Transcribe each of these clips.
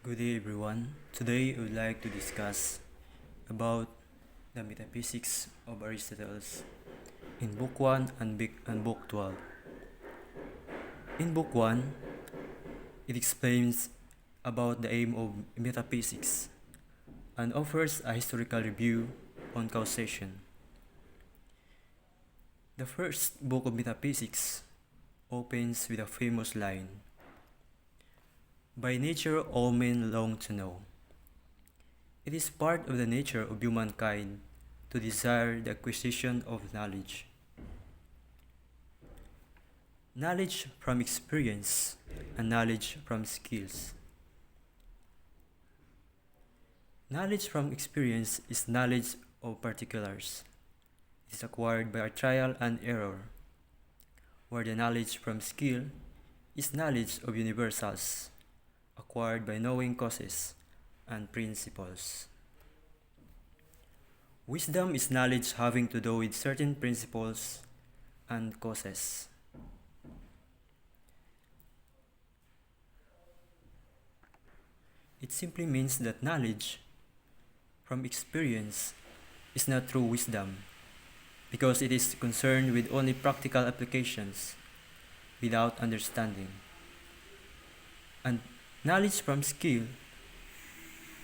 Good day everyone. Today I would like to discuss about the metaphysics of Aristotle in Book 1 and Book 12. In Book 1, it explains about the aim of metaphysics and offers a historical review on causation. The first book of metaphysics opens with a famous line: "By nature all men long to know." It is part of the nature of humankind to desire the acquisition of knowledge. Knowledge from experience and knowledge from skills. Knowledge from experience is knowledge of particulars. It is acquired by trial and error, where the knowledge from skill is knowledge of universals, acquired by knowing causes and principles. Wisdom is knowledge having to do with certain principles and causes. It simply means that knowledge from experience is not true wisdom, because it is concerned with only practical applications without understanding. And knowledge from skill,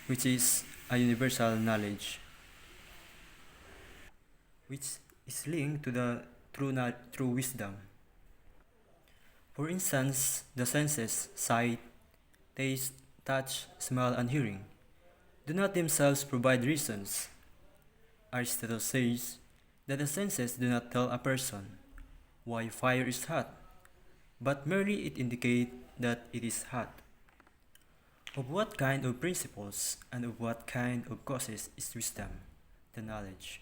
which is a universal knowledge, which is linked to the true wisdom. For instance, the senses, sight, taste, touch, smell, and hearing, do not themselves provide reasons. Aristotle says that the senses do not tell a person why fire is hot, but merely it indicates that it is hot. Of what kind of principles and of what kind of causes is wisdom, the knowledge?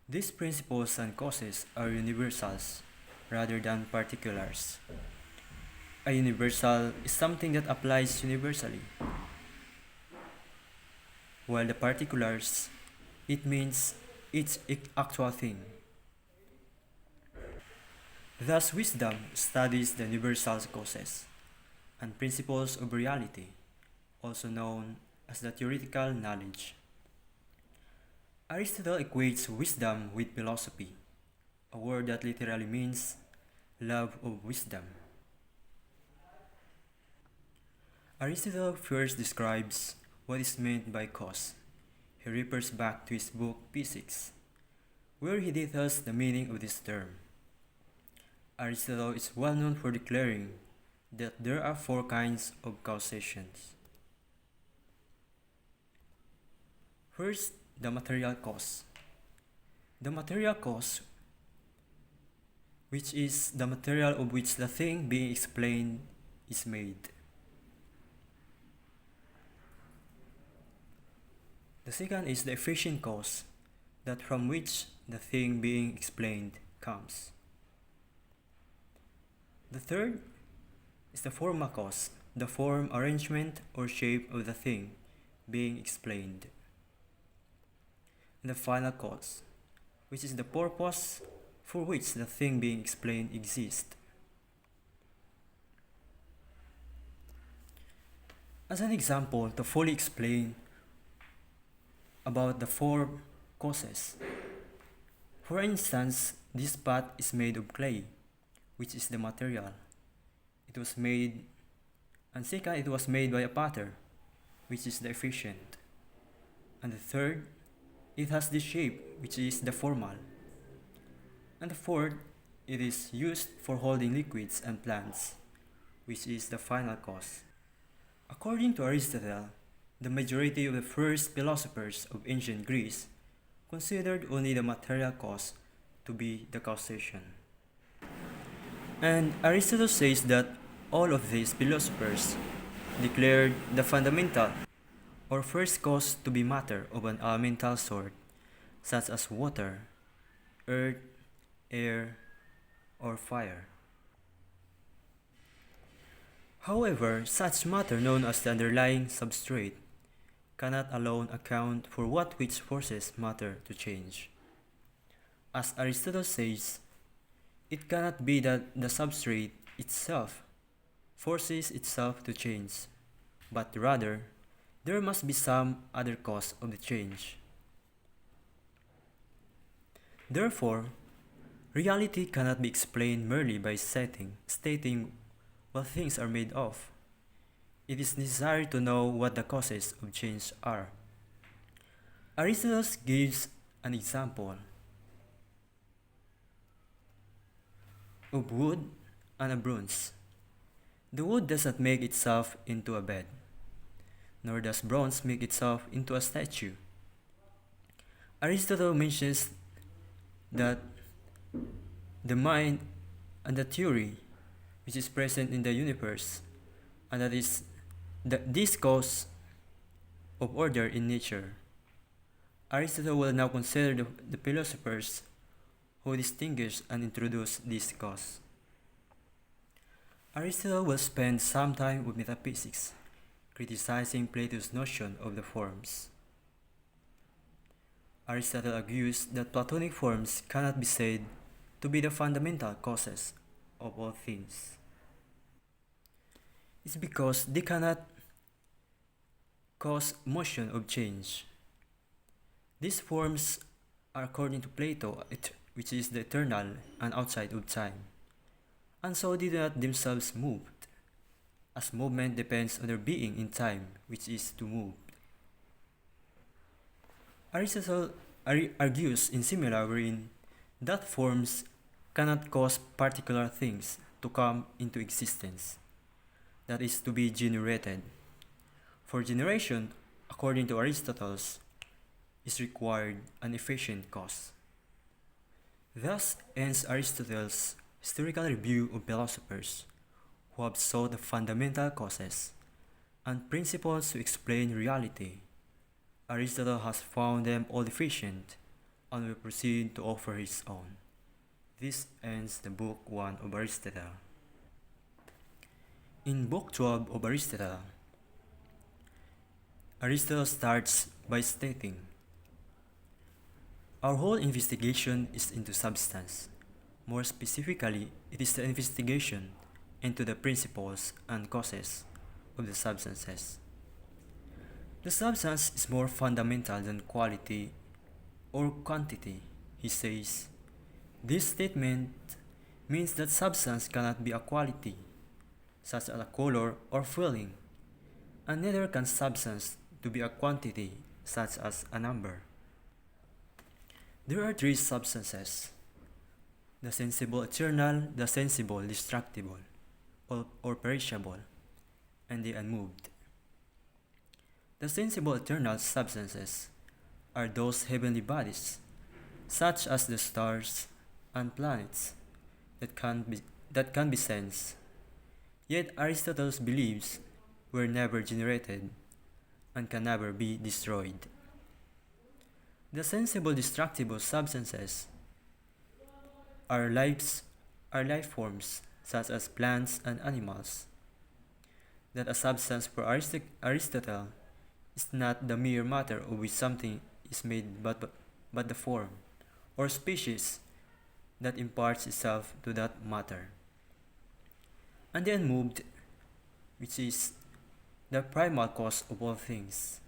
These principles and causes are universals rather than particulars. A universal is something that applies universally, while the particulars, it means each actual thing. Thus, wisdom studies the universal causes and principles of reality, also known as the theoretical knowledge. Aristotle equates wisdom with philosophy, a word that literally means love of wisdom. Aristotle first describes what is meant by cause. He refers back to his book Physics, where he details the meaning of this term. Aristotle is well known for declaring that there are four kinds of causations. First, the material cause. The material cause, which is the material of which the thing being explained is made. The second is the efficient cause, that from which the thing being explained comes. The third is the forma cause, the form, arrangement, or shape of the thing being explained. And the final cause, which is the purpose for which the thing being explained exists. As an example, to fully explain about the four causes. For instance, this pot is made of clay, which is the material. It was made by a potter, which is the efficient. And the third, it has this shape, which is the formal. And the fourth, it is used for holding liquids and plants, which is the final cause. According to Aristotle, the majority of the first philosophers of ancient Greece considered only the material cause to be the causation. And Aristotle says that all of these philosophers declared the fundamental or first cause to be matter of an elemental sort, such as water, earth, air, or fire. However, such matter known as the underlying substrate cannot alone account for which forces matter to change. As Aristotle says, it cannot be that the substrate itself forces itself to change, but rather there must be some other cause of the change. Therefore, reality cannot be explained merely by stating what things are made of. It is necessary to know what the causes of change are. Aristotle gives an example of wood and a bronze. The wood does not make itself into a bed, nor does bronze make itself into a statue. Aristotle mentions that the mind and the theory which is present in the universe, and that is this cause of order in nature. Aristotle will now consider the philosophers who distinguish and introduce this cause. Aristotle will spend some time with metaphysics, criticizing Plato's notion of the forms. Aristotle argues that Platonic forms cannot be said to be the fundamental causes of all things. It's because they cannot cause motion of change. These forms are, according to Plato, which is the eternal and outside of time, and so they do not themselves move, as movement depends on their being in time, which is to move. Aristotle argues in similar wherein that forms cannot cause particular things to come into existence, that is, to be generated. For generation, according to Aristotle, is required an efficient cause. Thus ends Aristotle's historical review of philosophers who have sought the fundamental causes and principles to explain reality. Aristotle has found them all deficient and will proceed to offer his own. This ends the Book 1 of Aristotle. In Book 12 of Aristotle, Aristotle starts by stating, "Our whole investigation is into substance. More specifically, it is the investigation into the principles and causes of the substances. The substance is more fundamental than quality or quantity," he says. This statement means that substance cannot be a quality, such as a color or feeling, and neither can substance to be a quantity, such as a number. There are three substances: the sensible eternal, the sensible destructible, or perishable, and the unmoved. The sensible eternal substances are those heavenly bodies, such as the stars and planets, that can be sensed. Yet Aristotle believes were never generated and can never be destroyed. The sensible destructible substances are life forms, such as plants and animals. That a substance for Aristotle is not the mere matter of which something is made, but the form or species that imparts itself to that matter. And the unmoved, which is the primal cause of all things.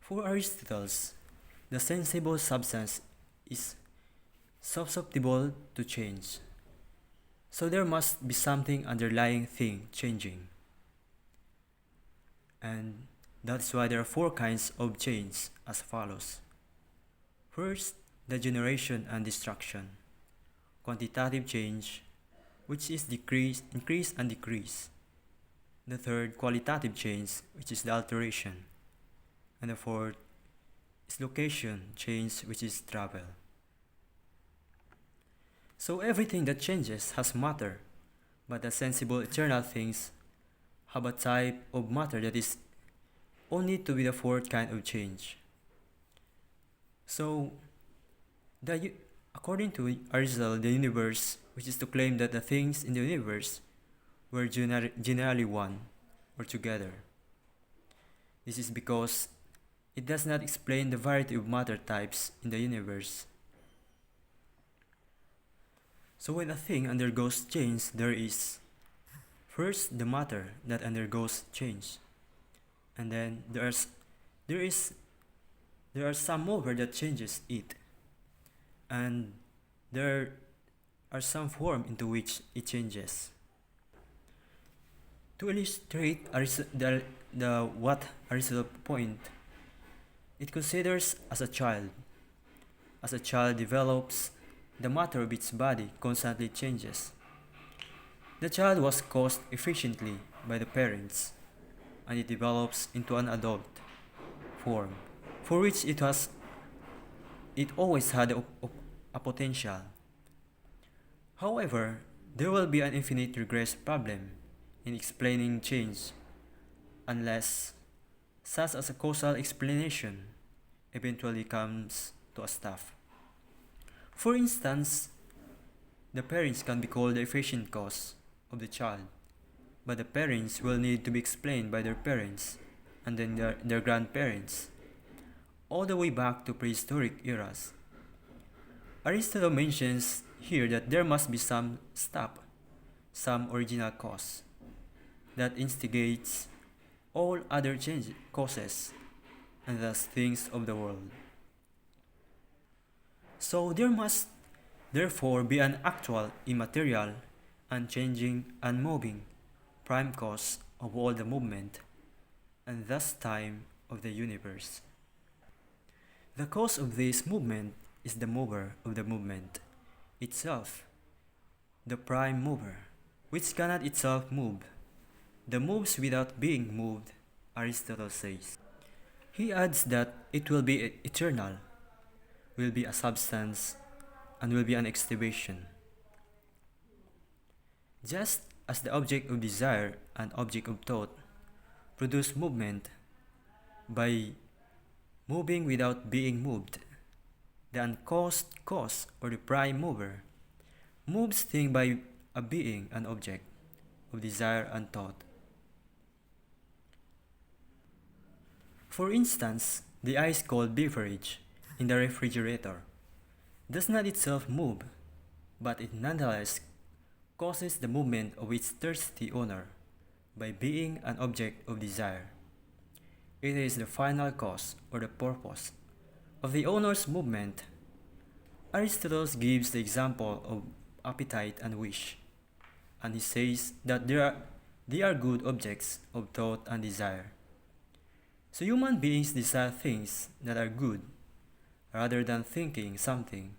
For Aristotle, the sensible substance is susceptible to change, so there must be something underlying thing changing. And that's why there are four kinds of change as follows. First, the generation and destruction. Quantitative change, which is increase and decrease. The third, qualitative change, which is the alteration. And the fourth is location change, which is travel. So everything that changes has matter, but the sensible eternal things have a type of matter that is only to be the fourth kind of change. So, according to Aristotle, the universe, which is to claim that the things in the universe were generally one or together. This is because it does not explain the variety of matter types in the universe. So when a thing undergoes change, there is, First, the matter that undergoes change, and then there is there are some mover that changes it, and there are some form into which it changes. To illustrate the what Aristotle point, it considers as a child develops, the matter of its body constantly changes. The child was caused efficiently by the parents, and it develops into an adult form, for which it always had a potential. However, there will be an infinite regress problem in explaining change unless such as a causal explanation eventually comes to a stop. For instance, the parents can be called the efficient cause of the child, but the parents will need to be explained by their parents and then their grandparents, all the way back to prehistoric eras. Aristotle mentions here that there must be some stop, some original cause, that instigates all other causes, and thus things of the world. So there must therefore be an actual, immaterial, unchanging, unmoving, prime cause of all the movement, and thus time of the universe. The cause of this movement is the mover of the movement itself, the prime mover, which cannot itself move. The moves without being moved, Aristotle says. He adds that it will be eternal, will be a substance, and will be an exhibition. Just as the object of desire and object of thought produce movement by moving without being moved, the uncaused cause or the prime mover moves thing by a being an object of desire and thought. For instance, the ice cold beverage in the refrigerator does not itself move, but it nonetheless causes the movement of its thirsty owner by being an object of desire. It is the final cause or the purpose of the owner's movement. Aristotle gives the example of appetite and wish, and he says that they are good objects of thought and desire. So human beings desire things that are good, rather than thinking something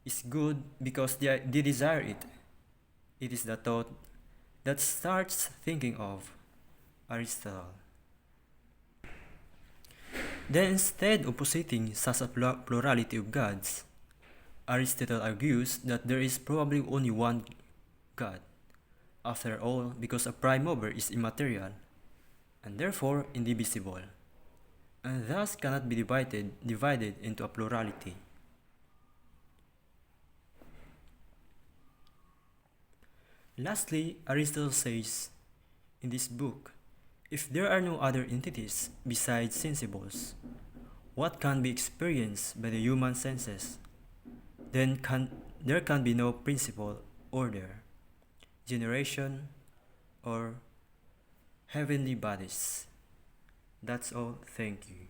is good because they desire it. It is the thought that starts thinking of Aristotle. Then instead of positing such a plurality of gods, Aristotle argues that there is probably only one God. After all, because a prime mover is immaterial, and therefore indivisible, and thus cannot be divided into a plurality. Lastly, Aristotle says in this book, if there are no other entities besides sensibles, what can be experienced by the human senses, then there can be no principle, order, generation, or heavenly bodies. That's all. Thank you.